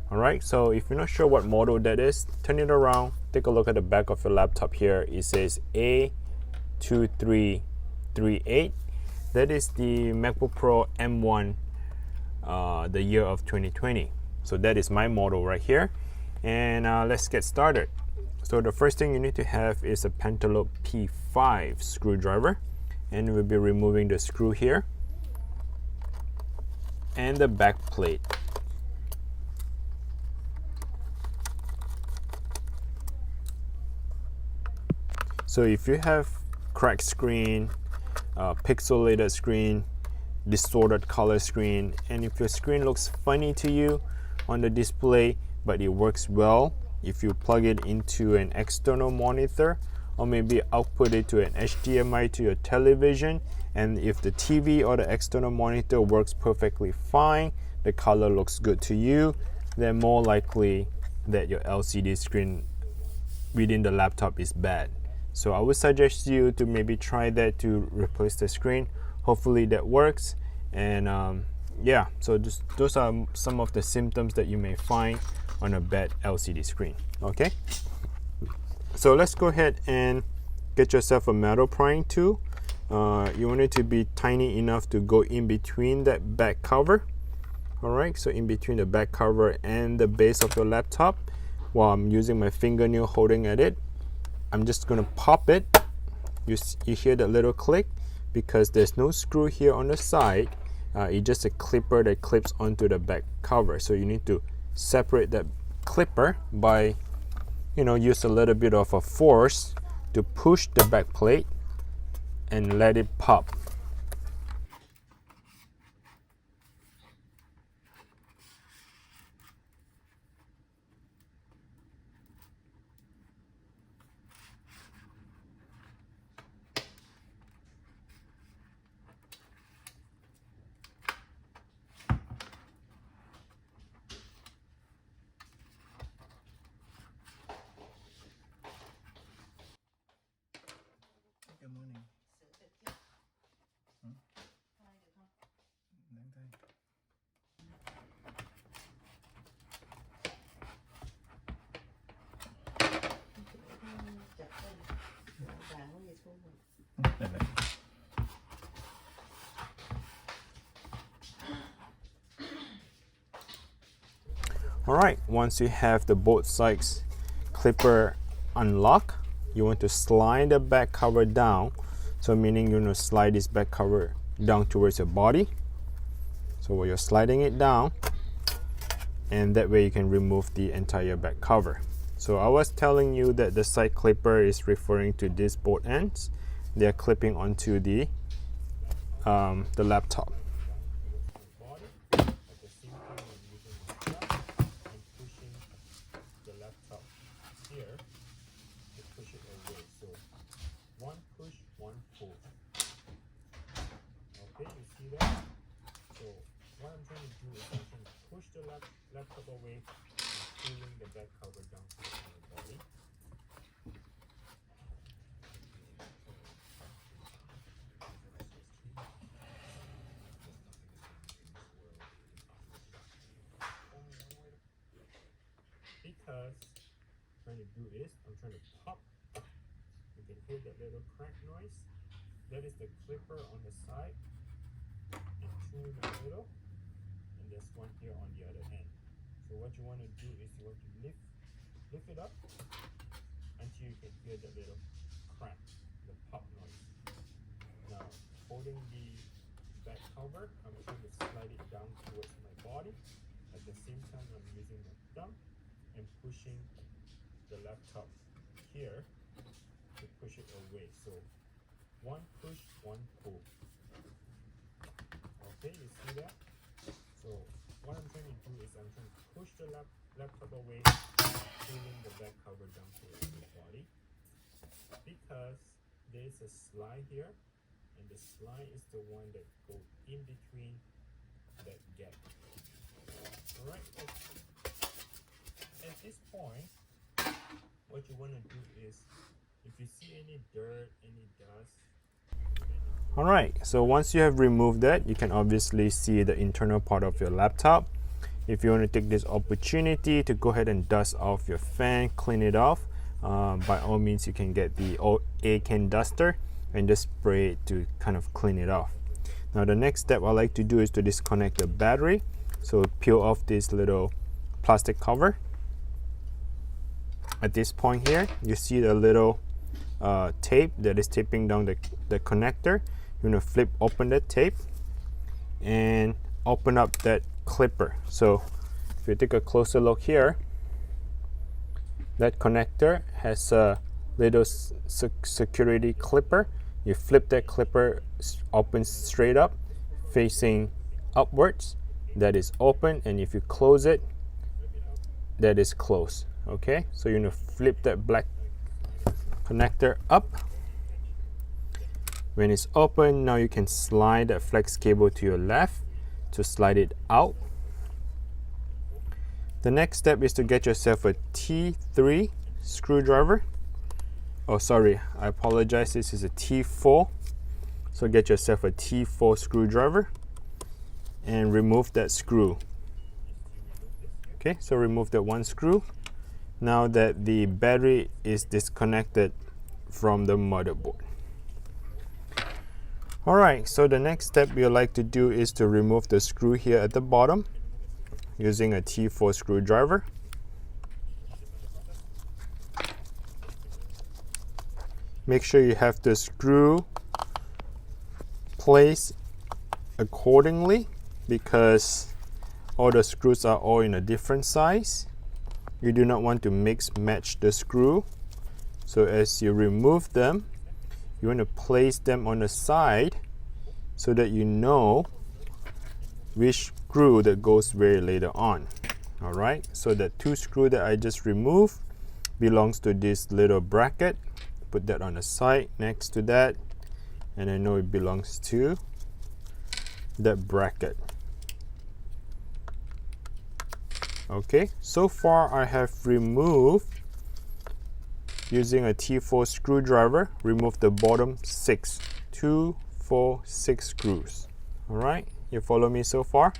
All right, so if you're not sure what model that is, turn it around, take a look at the back of your laptop here. It says A2338. That is the MacBook Pro M1, the year of 2020. So that is my model right here. And let's get started. So the first thing you need to have is a Pentalobe P5 screwdriver, and we'll be removing the screw here and the back plate. So if you have cracked screen, pixelated screen, distorted color screen, and if your screen looks funny to you on the display but it works well, if you plug it into an external monitor or maybe output it to an HDMI to your television, and if the TV or the external monitor works perfectly fine, the color looks good to you, then more likely that your LCD screen within the laptop is bad. So I would suggest you to maybe try that to replace the screen. Hopefully that works. And yeah, so those are some of the symptoms that you may find on a bad LCD screen. Okay, so let's go ahead and get yourself a metal prying tool. You want it to be tiny enough to go in between that back cover. All right, so in between the back cover and the base of your laptop. While I'm using my fingernail holding at it, I'm just going to pop it. You hear that little click because there's no screw here on the side. It's just a clipper that clips onto the back cover. So you need to separate that clipper by, use a little bit of a force to push the back plate and let it pop. Good morning. All right, once you have the both sides clipper unlocked, you want to slide the back cover down. So meaning you want to slide this back cover down towards your body. So while you're sliding it down, and that way you can remove the entire back cover. So I was telling you that the side clipper is referring to these both ends. They are clipping onto the laptop. Okay, you see that? So what I'm trying to do is I'm trying to push the laptop away and pulling the back cover down to the body. Because what I'm trying to do is I'm trying to pop. You can hear that little crack noise. That is the clipper on the side and two in the middle, and there's one here on the other end. So what you want to do is you want to lift it up until you can hear the little crack, the pop noise. Now, holding the back cover, I'm trying to slide it down towards my body. At the same time, I'm using my thumb and pushing the laptop here to push it away. So one push, one pull. Okay, you see that? So what I'm trying to do is I'm trying to push the laptop away, pulling the back cover down towards the body. Because there's a slide here, and the slide is the one that goes in between that gap. Alright, at this point, what you want to do is, if you see any dirt, any dust. Alright, so once you have removed that, you can obviously see the internal part of your laptop. if you want to take this opportunity to go ahead and dust off your fan, clean it off, by all means you can get the air can duster and just spray it to kind of clean it off. Now the next step I like to do is to disconnect the battery. So peel off this little plastic cover. At this point here, you see the little tape that is taping down the connector. You want to flip open that tape and open up that clipper. So if you take a closer look here, that connector has a little security clipper. You flip that clipper open straight up, facing upwards. That is open, and if you close it, that is closed. Okay, so you're gonna flip that black connector up. When it's open, now you can slide that flex cable to your left to slide it out. The next step is to get yourself a T3 screwdriver. Oh, sorry, I apologize. This is a T4. So get yourself a T4 screwdriver and remove that screw. Okay, so remove that one screw. Now that the battery is disconnected from the motherboard. Alright, so the next step you'd like to do is to remove the screw here at the bottom using a T4 screwdriver. Make sure you have the screw placed accordingly, because all the screws are all in a different size. You do not want to mix match the screw. So as you remove them, you want to place them on the side so that you know which screw that goes where later on. Alright, so the two screws that I just removed belongs to this little bracket. Put that on the side next to that, and I know it belongs to that bracket. Okay, so far I have removed, using a T4 screwdriver, remove the bottom 6, 2, 4, 6 screws. Alright, you follow me so far?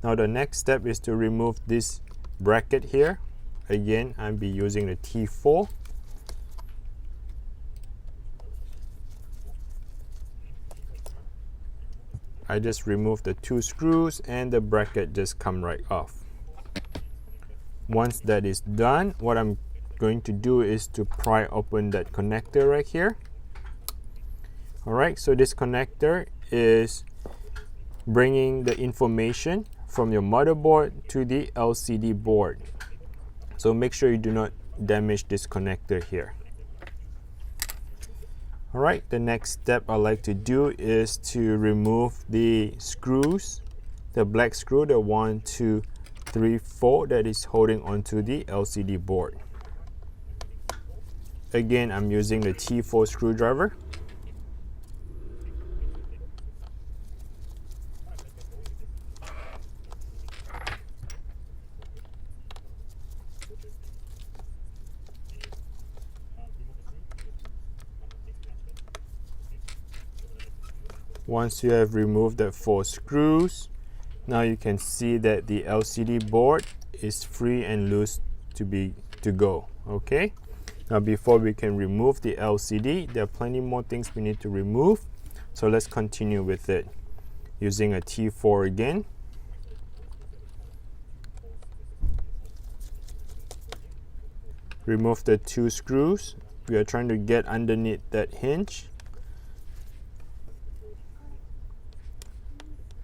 Now the next step is to remove this bracket here. Again, I'll be using the T4. I just remove the two screws and the bracket just come right off. Once that is done, what I'm going to do is to pry open that connector right here. Alright, so this connector is bringing the information from your motherboard to the LCD board. So make sure you do not damage this connector here. Alright, the next step I like to do is to remove the screws, the black screw, the 1, 2, 3, 4 that is holding onto the LCD board. Again, I'm using the T4 screwdriver. Once you have removed the 4 screws, now you can see that the LCD board is free and loose to go. Okay, now before we can remove the LCD, there are plenty more things we need to remove, so let's continue with it using a T4 again. Remove the 2 screws. We are trying to get underneath that hinge.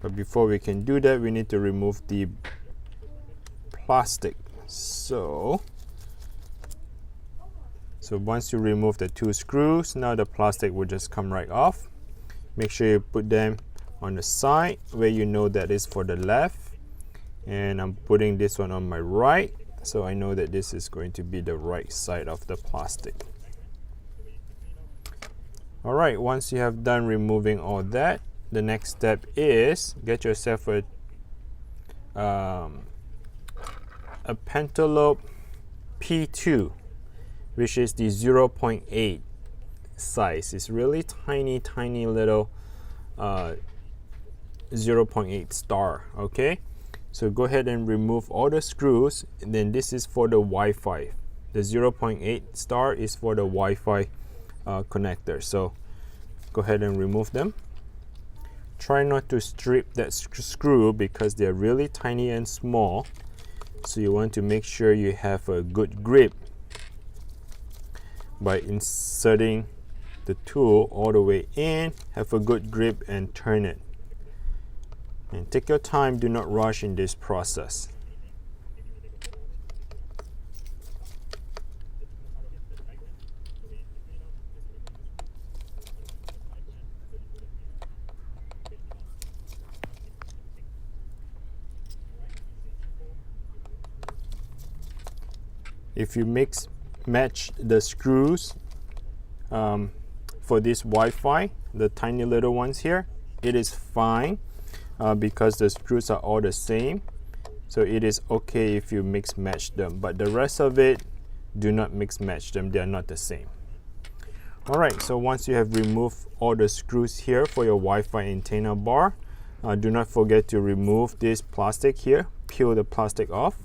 But before we can do that, we need to remove the plastic. So once you remove the 2 screws, now the plastic will just come right off. Make sure you put them on the side where you know that is for the left. And I'm putting this one on my right, so I know that this is going to be the right side of the plastic. Alright, once you have done removing all that, the next step is get yourself a Pentalobe P2, which is the 0.8 size. It's really tiny little 0.8 star. Okay, So go ahead and remove all the screws, and then this is for the Wi-Fi. The 0.8 star is for the Wi-Fi connector. So go ahead and remove them. Try not to strip that screw because they're really tiny and small. So you want to make sure you have a good grip by inserting the tool all the way in. Have a good grip and turn it. And take your time, do not rush in this process. If you match the screws for this Wi-Fi, the tiny little ones here, it is fine because the screws are all the same. So it is okay if you match them, but the rest of it, do not match them. They are not the same. Alright, so once you have removed all the screws here for your Wi-Fi antenna bar, do not forget to remove this plastic here. Peel the plastic off,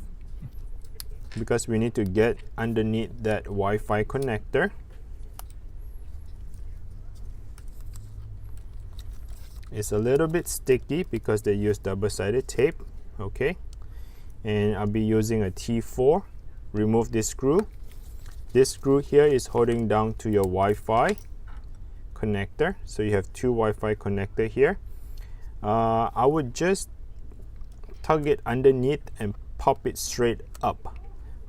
because we need to get underneath that Wi-Fi connector. It's a little bit sticky because they use double-sided tape, okay? And I'll be using a T4. Remove this screw. This screw here is holding down to your Wi-Fi connector. So you have two Wi-Fi connector here. I would just tug it underneath and pop it straight up.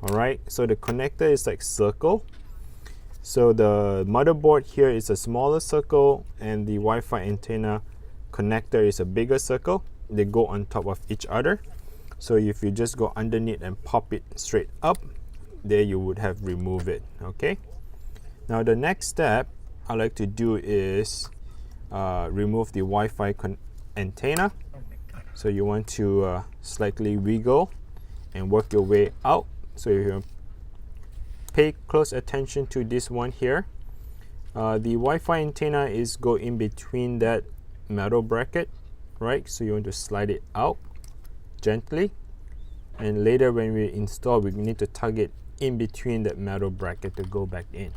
Alright, so the connector is like circle. So the motherboard here is a smaller circle and the Wi-Fi antenna connector is a bigger circle. They go on top of each other. So if you just go underneath and pop it straight up, there you would have removed it. Okay. Now the next step I like to do is remove the Wi-Fi antenna. So you want to slightly wiggle and work your way out. So you pay close attention to this one here. The Wi-Fi antenna is go in between that metal bracket, right? So you want to slide it out gently, and later when we install, we need to tug it in between that metal bracket to go back in.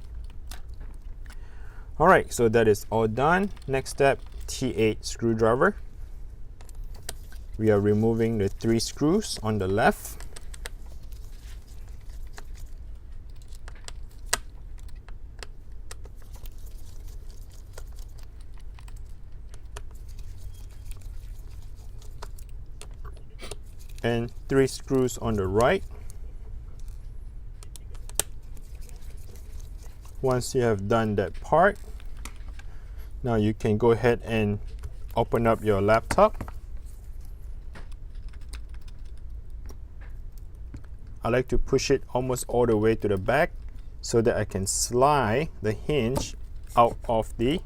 Alright, so that is all done. Next step, T8 screwdriver. We are removing the 3 screws on the left. And 3 screws on the right. Once you have done that part, now you can go ahead and open up your laptop. I like to push it almost all the way to the back so that I can slide the hinge out of the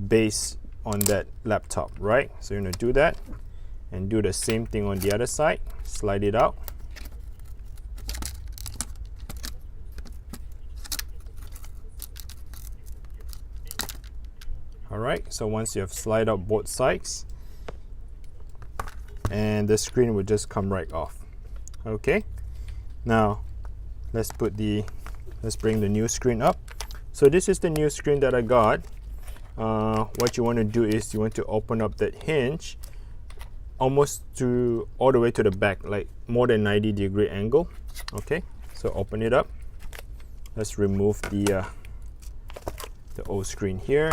base on that laptop, right? So you're going to do that. And do the same thing on the other side. Slide it out. Alright, so once you have slide out both sides, and the screen will just come right off. Okay, now let's bring the new screen up. So this is the new screen that I got. What you want to do is you want to open up that hinge almost to all the way to the back, like more than 90-degree angle. Okay, so open it up. Let's remove the old screen here.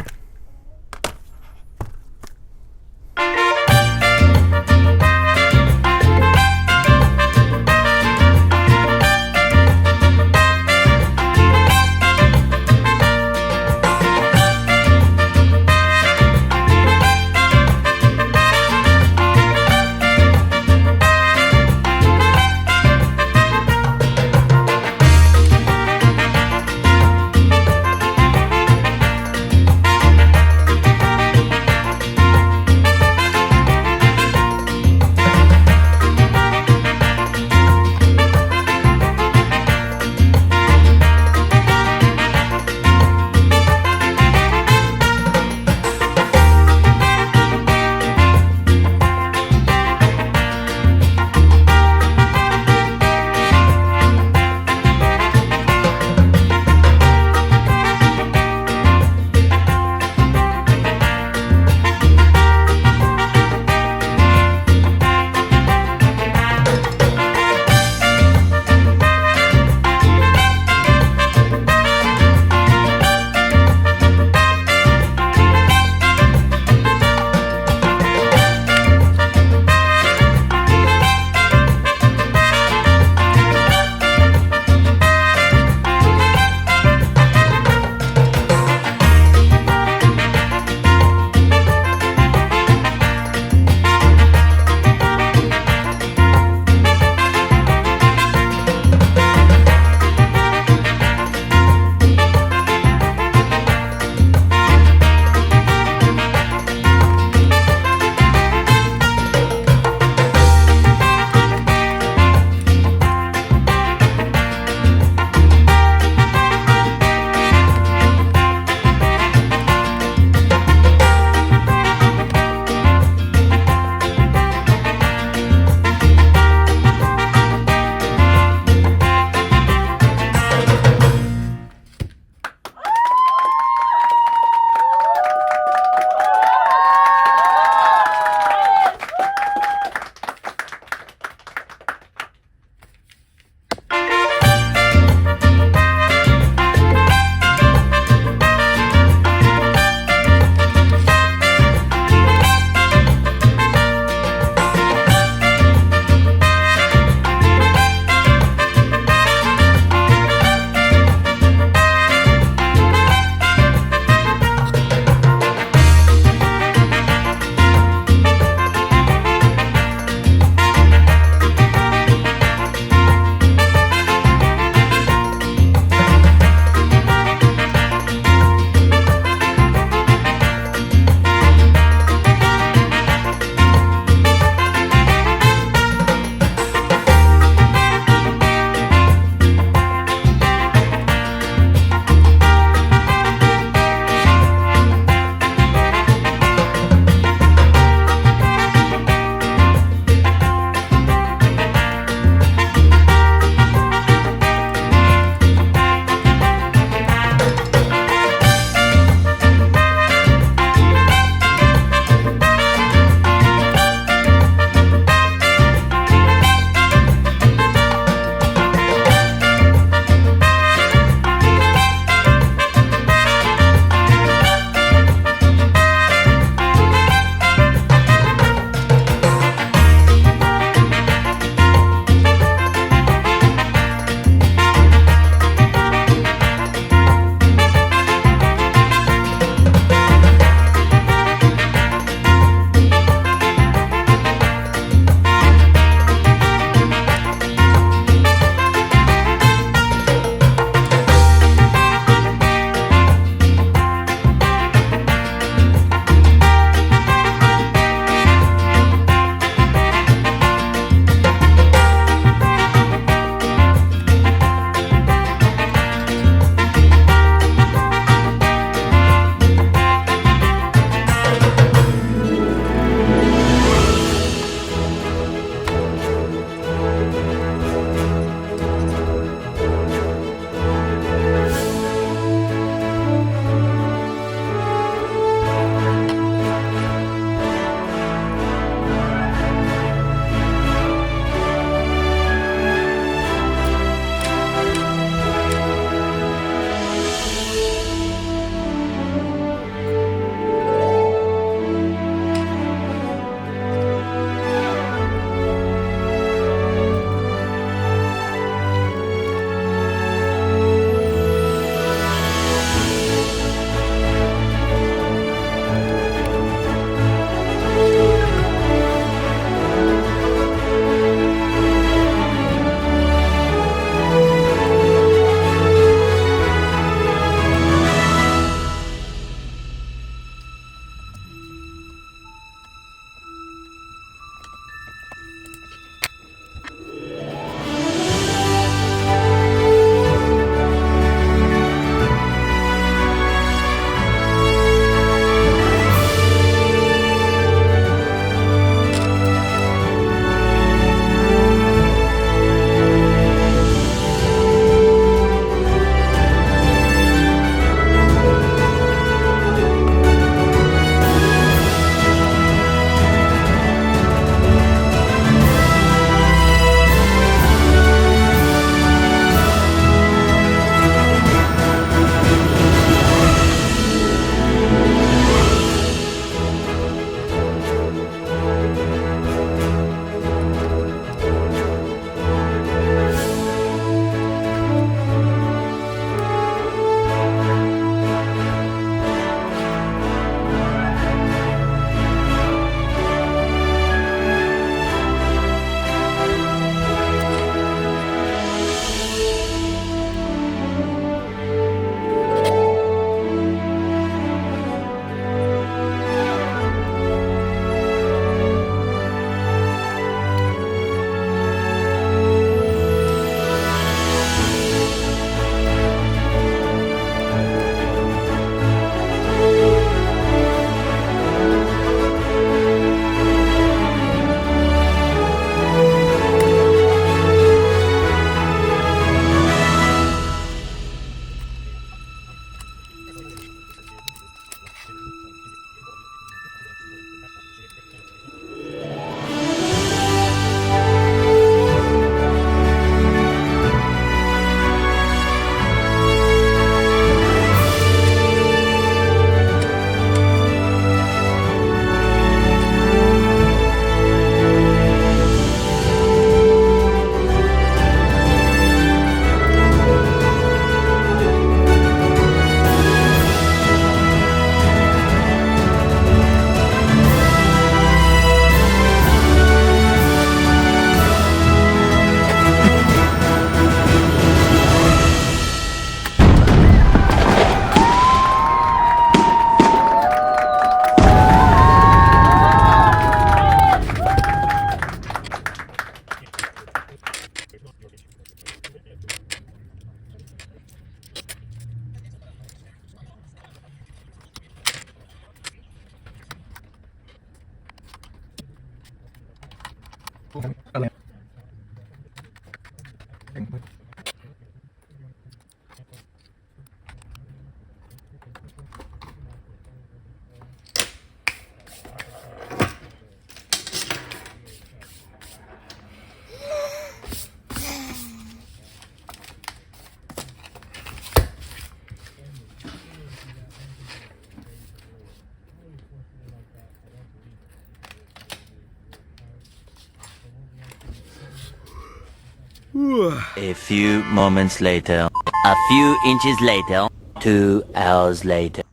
A few moments later, a few inches later, 2 hours later.